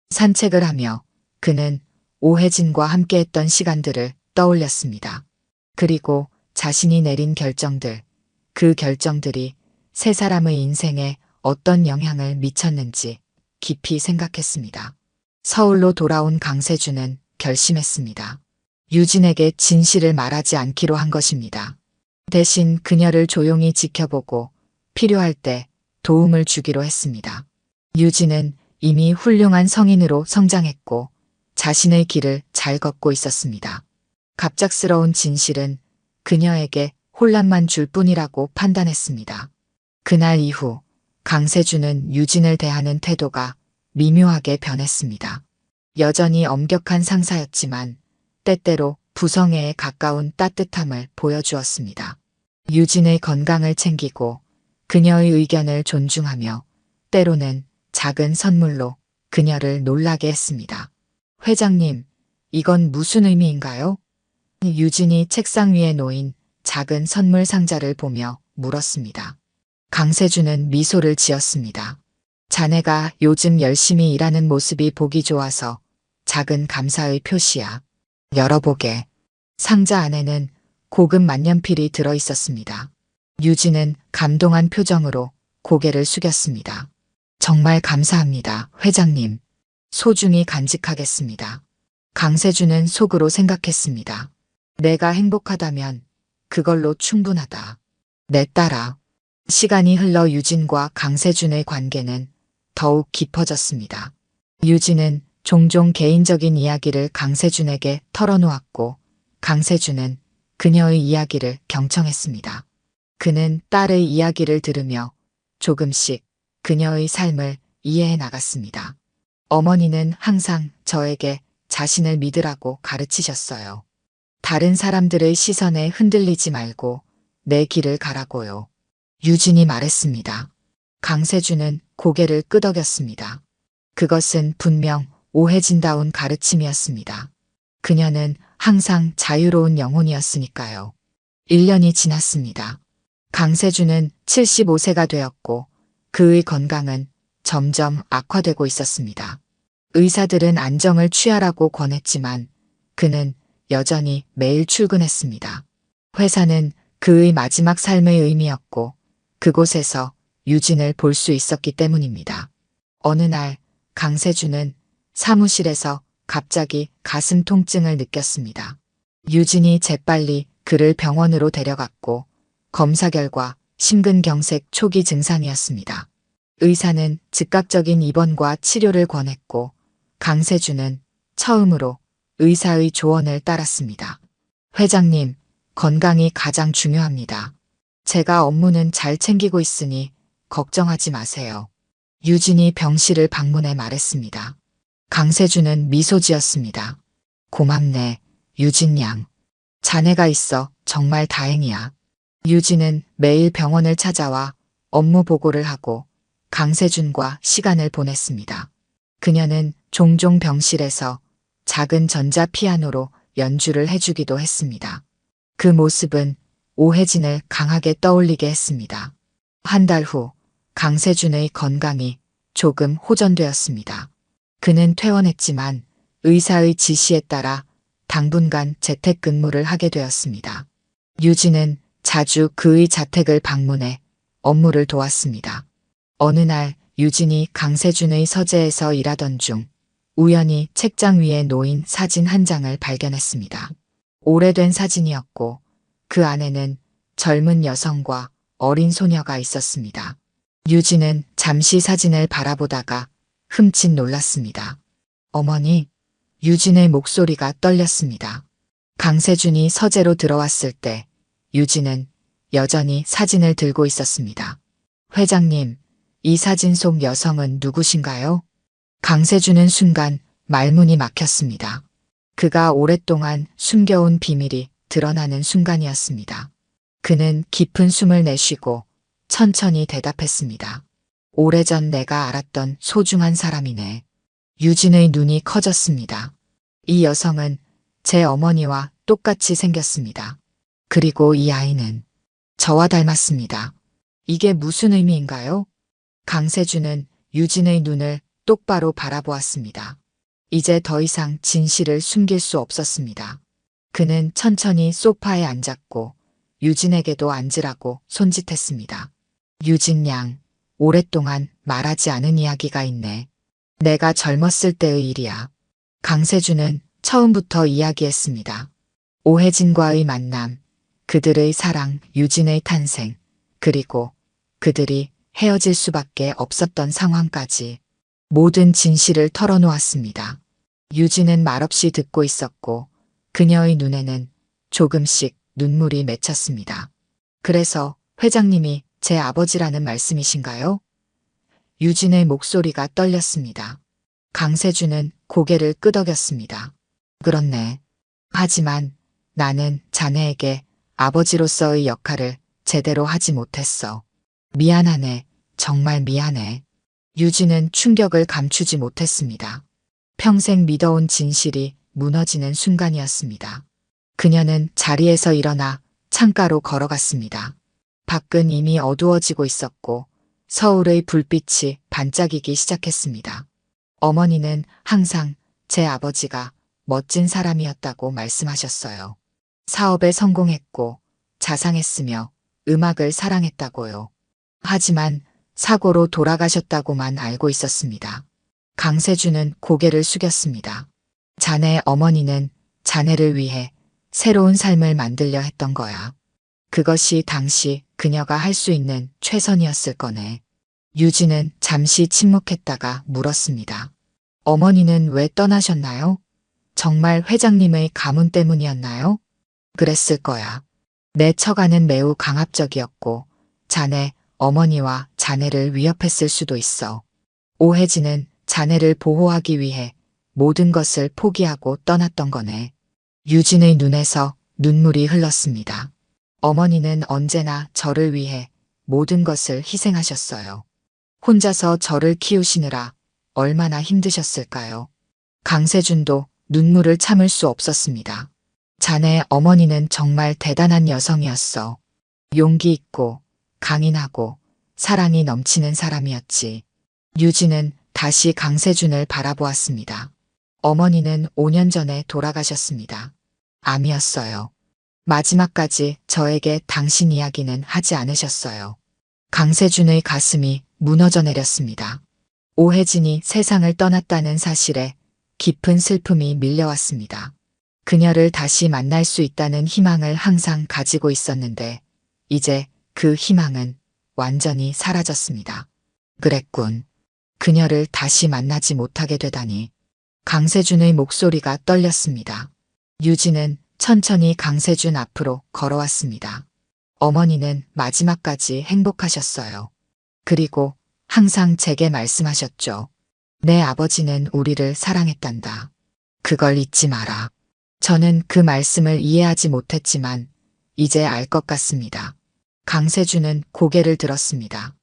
산책을 하며 그는 오혜진과 함께했던 시간들을 떠올렸습니다. 그리고 자신이 내린 결정들, 그 결정들이 세 사람의 인생에 어떤 영향을 미쳤는지 깊이 생각했습니다. 서울로 돌아온 강세준은 결심했습니다. 유진에게 진실을 말하지 않기로 한 것입니다. 대신 그녀를 조용히 지켜보고 필요할 때 도움을 주기로 했습니다. 유진은 이미 훌륭한 성인으로 성장했고 자신의 길을 잘 걷고 있었습니다. 갑작스러운 진실은 그녀에게 혼란만 줄 뿐이라고 판단했습니다. 그날 이후 강세준은 유진을 대하는 태도가 미묘하게 변했습니다. 여전히 엄격한 상사였지만 때때로 부성애에 가까운 따뜻함을 보여주었습니다. 유진의 건강을 챙기고 그녀의 의견을 존중하며 때로는 작은 선물로 그녀를 놀라게 했습니다. 회장님, 이건 무슨 의미인가요? 유진이 책상 위에 놓인 작은 선물 상자를 보며 물었습니다. 강세준은 미소를 지었습니다. 자네가 요즘 열심히 일하는 모습이 보기 좋아서 작은 감사의 표시야. 열어보게. 상자 안에는 고급 만년필이 들어 있었습니다. 유진은 감동한 표정으로 고개를 숙였습니다. 정말 감사합니다, 회장님. 소중히 간직하겠습니다. 강세준은 속으로 생각했습니다. 내가 행복하다면 그걸로 충분하다. 내 딸아. 시간이 흘러 유진과 강세준의 관계는 더욱 깊어졌습니다. 유진은 종종 개인적인 이야기를 강세준에게 털어놓았고 강세준은 그녀의 이야기를 경청했습니다. 그는 딸의 이야기를 들으며 조금씩 그녀의 삶을 이해해 나갔습니다. 어머니는 항상 저에게 자신을 믿으라고 가르치셨어요. 다른 사람들의 시선에 흔들리지 말고 내 길을 가라고요. 유진이 말했습니다. 강세준은 고개를 끄덕였습니다. 그것은 분명 오해진다운 가르침이었습니다. 그녀는 항상 자유로운 영혼이었으니까요. 1년이 지났습니다. 강세준은 75세가 되었고 그의 건강은 점점 악화되고 있었습니다. 의사들은 안정을 취하라고 권했지만 그는 여전히 매일 출근했습니다. 회사는 그의 마지막 삶의 의미였고 그곳에서 유진을 볼 수 있었기 때문입니다. 어느 날 강세준은 사무실에서 갑자기 가슴 통증을 느꼈습니다. 유진이 재빨리 그를 병원으로 데려갔고 검사 결과 심근경색 초기 증상이었습니다. 의사는 즉각적인 입원과 치료를 권했고 강세준은 처음으로 의사의 조언을 따랐습니다. 회장님, 건강이 가장 중요합니다. 제가 업무는 잘 챙기고 있으니 걱정하지 마세요. 유진이 병실을 방문해 말했습니다. 강세준은 미소 지었습니다. 고맙네, 유진 양. 자네가 있어 정말 다행이야. 유진은 매일 병원을 찾아와 업무 보고를 하고 강세준과 시간을 보냈습니다. 그녀는 종종 병실에서 작은 전자 피아노로 연주를 해주기도 했습니다. 그 모습은 오해진을 강하게 떠올리게 했습니다. 한 달 후 강세준의 건강이 조금 호전되었습니다. 그는 퇴원했지만 의사의 지시에 따라 당분간 재택근무를 하게 되었습니다. 유진은 자주 그의 자택을 방문해 업무를 도왔습니다. 어느 날 유진이 강세준의 서재에서 일하던 중 우연히 책장 위에 놓인 사진 한 장을 발견했습니다. 오래된 사진이었고 그 안에는 젊은 여성과 어린 소녀가 있었습니다. 유진은 잠시 사진을 바라보다가 흠칫 놀랐습니다. 어머니, 유진의 목소리가 떨렸습니다. 강세준이 서재로 들어왔을 때 유진은 여전히 사진을 들고 있었습니다. 회장님, 이 사진 속 여성은 누구신가요? 강세준은 순간 말문이 막혔습니다. 그가 오랫동안 숨겨온 비밀이 드러나는 순간이었습니다. 그는 깊은 숨을 내쉬고 천천히 대답했습니다. 오래전 내가 알았던 소중한 사람이네. 유진의 눈이 커졌습니다. 이 여성은 제 어머니와 똑같이 생겼습니다. 그리고 이 아이는 저와 닮았습니다. 이게 무슨 의미인가요? 강세준은 유진의 눈을 똑바로 바라보았습니다. 이제 더 이상 진실을 숨길 수 없었습니다. 그는 천천히 소파에 앉았고 유진에게도 앉으라고 손짓했습니다. 유진 양, 오랫동안 말하지 않은 이야기가 있네. 내가 젊었을 때의 일이야. 강세준은 처음부터 이야기했습니다. 오해진과의 만남, 그들의 사랑, 유진의 탄생, 그리고 그들이 헤어질 수밖에 없었던 상황까지 모든 진실을 털어놓았습니다. 유진은 말없이 듣고 있었고 그녀의 눈에는 조금씩 눈물이 맺혔습니다. 그래서 회장님이 제 아버지라는 말씀이신가요? 유진의 목소리가 떨렸습니다. 강세준은 고개를 끄덕였습니다. 그렇네. 하지만 나는 자네에게 아버지로서의 역할을 제대로 하지 못했어. 미안하네. 정말 미안해. 유진은 충격을 감추지 못했습니다. 평생 믿어온 진실이 무너지는 순간이었습니다. 그녀는 자리에서 일어나 창가로 걸어갔습니다. 밖은 이미 어두워지고 있었고 서울의 불빛이 반짝이기 시작했습니다. 어머니는 항상 제 아버지가 멋진 사람이었다고 말씀하셨어요. 사업에 성공했고 자상했으며 음악을 사랑했다고요. 하지만 사고로 돌아가셨다고만 알고 있었습니다. 강세준은 고개를 숙였습니다. 자네 어머니는 자네를 위해 새로운 삶을 만들려 했던 거야. 그것이 당시 그녀가 할 수 있는 최선이었을 거네. 유진은 잠시 침묵했다가 물었습니다. 어머니는 왜 떠나셨나요? 정말 회장님의 가문 때문이었나요? 그랬을 거야. 내 처가는 매우 강압적이었고 자네 어머니와 자네를 위협했을 수도 있어. 오혜진은 자네를 보호하기 위해 모든 것을 포기하고 떠났던 거네. 유진의 눈에서 눈물이 흘렀습니다. 어머니는 언제나 저를 위해 모든 것을 희생하셨어요. 혼자서 저를 키우시느라 얼마나 힘드셨을까요? 강세준도 눈물을 참을 수 없었습니다. 자네 어머니는 정말 대단한 여성이었어. 용기 있고 강인하고 사랑이 넘치는 사람이었지. 유진은 다시 강세준을 바라보았습니다. 어머니는 5년 전에 돌아가셨습니다. 암이었어요. 마지막까지 저에게 당신 이야기는 하지 않으셨어요. 강세준의 가슴이 무너져 내렸습니다. 오혜진이 세상을 떠났다는 사실에 깊은 슬픔이 밀려왔습니다. 그녀를 다시 만날 수 있다는 희망을 항상 가지고 있었는데 이제 그 희망은 완전히 사라졌습니다. 그랬군. 그녀를 다시 만나지 못하게 되다니. 강세준의 목소리가 떨렸습니다. 유진은 천천히 강세준 앞으로 걸어왔습니다. 어머니는 마지막까지 행복하셨어요. 그리고 항상 제게 말씀하셨죠. 내 아버지는 우리를 사랑했단다. 그걸 잊지 마라. 저는 그 말씀을 이해하지 못했지만 이제 알 것 같습니다. 강세준은 고개를 들었습니다.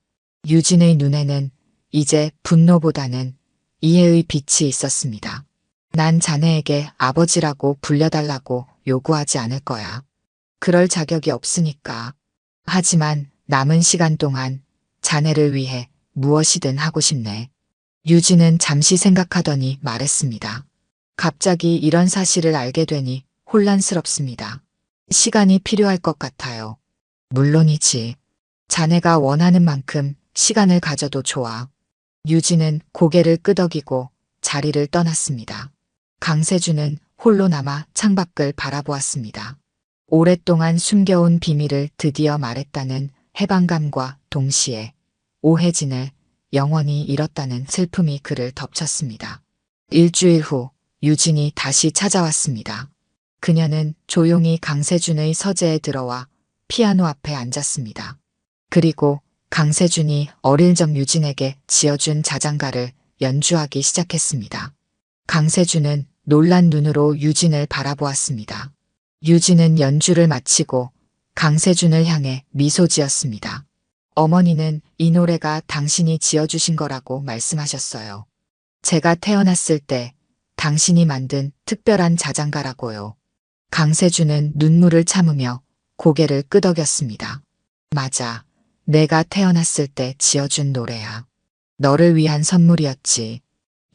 유진의 눈에는 이제 분노보다는 이해의 빛이 있었습니다. 난 자네에게 아버지라고 불려달라고 요구하지 않을 거야. 그럴 자격이 없으니까. 하지만 남은 시간 동안 자네를 위해 무엇이든 하고 싶네. 유진은 잠시 생각하더니 말했습니다. 갑자기 이런 사실을 알게 되니 혼란스럽습니다. 시간이 필요할 것 같아요. 물론이지. 자네가 원하는 만큼 시간을 가져도 좋아. 유진은 고개를 끄덕이고 자리를 떠났습니다. 강세준은 홀로 남아 창밖을 바라보았습니다. 오랫동안 숨겨온 비밀을 드디어 말했다는 해방감과 동시에 오혜진을 영원히 잃었다는 슬픔이 그를 덮쳤습니다. 일주일 후 유진이 다시 찾아왔습니다. 그녀는 조용히 강세준의 서재에 들어와 피아노 앞에 앉았습니다. 그리고 강세준이 어릴 적 유진에게 지어준 자장가를 연주하기 시작했습니다. 강세준은 놀란 눈으로 유진을 바라보았습니다. 유진은 연주를 마치고 강세준을 향해 미소 지었습니다. 어머니는 이 노래가 당신이 지어주신 거라고 말씀하셨어요. 제가 태어났을 때 당신이 만든 특별한 자장가라고요. 강세준은 눈물을 참으며 고개를 끄덕였습니다. 맞아. 내가 태어났을 때 지어준 노래야. 너를 위한 선물이었지.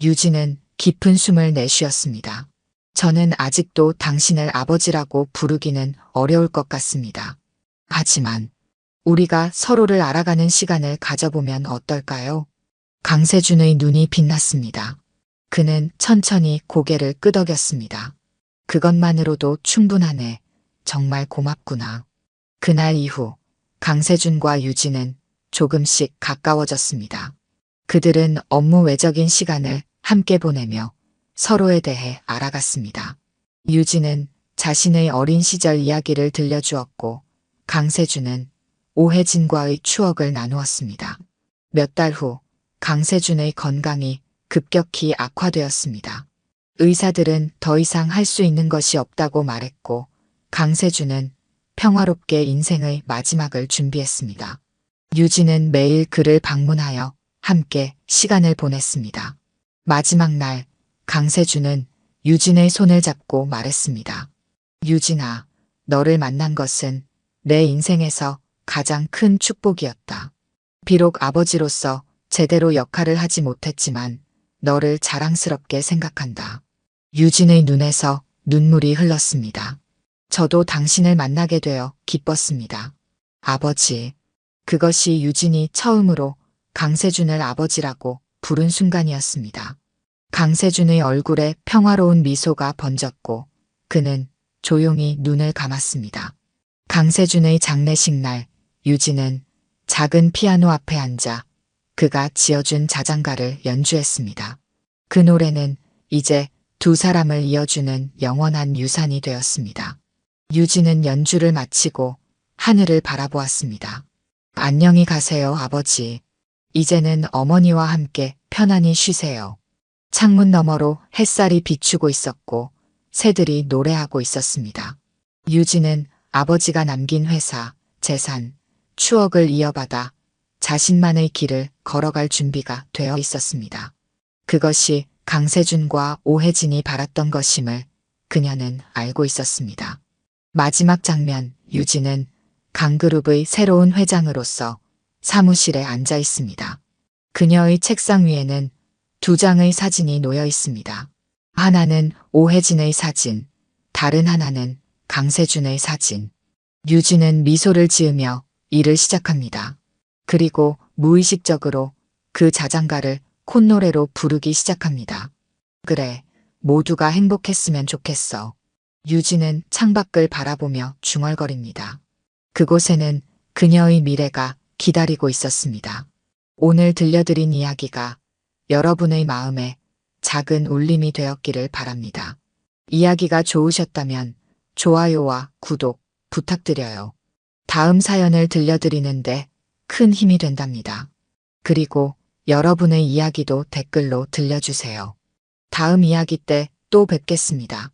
유진은 깊은 숨을 내쉬었습니다. 저는 아직도 당신을 아버지라고 부르기는 어려울 것 같습니다. 하지만 우리가 서로를 알아가는 시간을 가져보면 어떨까요? 강세준의 눈이 빛났습니다. 그는 천천히 고개를 끄덕였습니다. 그것만으로도 충분하네. 정말 고맙구나. 그날 이후 강세준과 유진은 조금씩 가까워졌습니다. 그들은 업무 외적인 시간을 함께 보내며 서로에 대해 알아갔습니다. 유진은 자신의 어린 시절 이야기를 들려주었고 강세준은 오혜진과의 추억을 나누었습니다. 몇 달 후 강세준의 건강이 급격히 악화되었습니다. 의사들은 더 이상 할 수 있는 것이 없다고 말했고 강세준은 평화롭게 인생의 마지막을 준비했습니다. 유진은 매일 그를 방문하여 함께 시간을 보냈습니다. 마지막 날 강세준은 유진의 손을 잡고 말했습니다. 유진아, 너를 만난 것은 내 인생에서 가장 큰 축복이었다. 비록 아버지로서 제대로 역할을 하지 못했지만 너를 자랑스럽게 생각한다. 유진의 눈에서 눈물이 흘렀습니다. 저도 당신을 만나게 되어 기뻤습니다. 아버지. 그것이 유진이 처음으로 강세준을 아버지라고 부른 순간이었습니다. 강세준의 얼굴에 평화로운 미소가 번졌고 그는 조용히 눈을 감았습니다. 강세준의 장례식 날 유진은 작은 피아노 앞에 앉아 그가 지어준 자장가를 연주했습니다. 그 노래는 이제 두 사람을 이어주는 영원한 유산이 되었습니다. 유진은 연주를 마치고 하늘을 바라보았습니다. 안녕히 가세요, 아버지. 이제는 어머니와 함께 편안히 쉬세요. 창문 너머로 햇살이 비추고 있었고 새들이 노래하고 있었습니다. 유진은 아버지가 남긴 회사, 재산, 추억을 이어받아 자신만의 길을 걸어갈 준비가 되어 있었습니다. 그것이 강세준과 오혜진이 바랐던 것임을 그녀는 알고 있었습니다. 마지막 장면, 유진은 강그룹의 새로운 회장으로서 사무실에 앉아 있습니다. 그녀의 책상 위에는 두 장의 사진이 놓여 있습니다. 하나는 오혜진의 사진, 다른 하나는 강세준의 사진. 유진은 미소를 지으며 일을 시작합니다. 그리고 무의식적으로 그 자장가를 콧노래로 부르기 시작합니다. 그래, 모두가 행복했으면 좋겠어. 유진은 창밖을 바라보며 중얼거립니다. 그곳에는 그녀의 미래가 기다리고 있었습니다. 오늘 들려드린 이야기가 여러분의 마음에 작은 울림이 되었기를 바랍니다. 이야기가 좋으셨다면 좋아요와 구독 부탁드려요. 다음 사연을 들려드리는데 큰 힘이 된답니다. 그리고 여러분의 이야기도 댓글로 들려주세요. 다음 이야기 때 또 뵙겠습니다.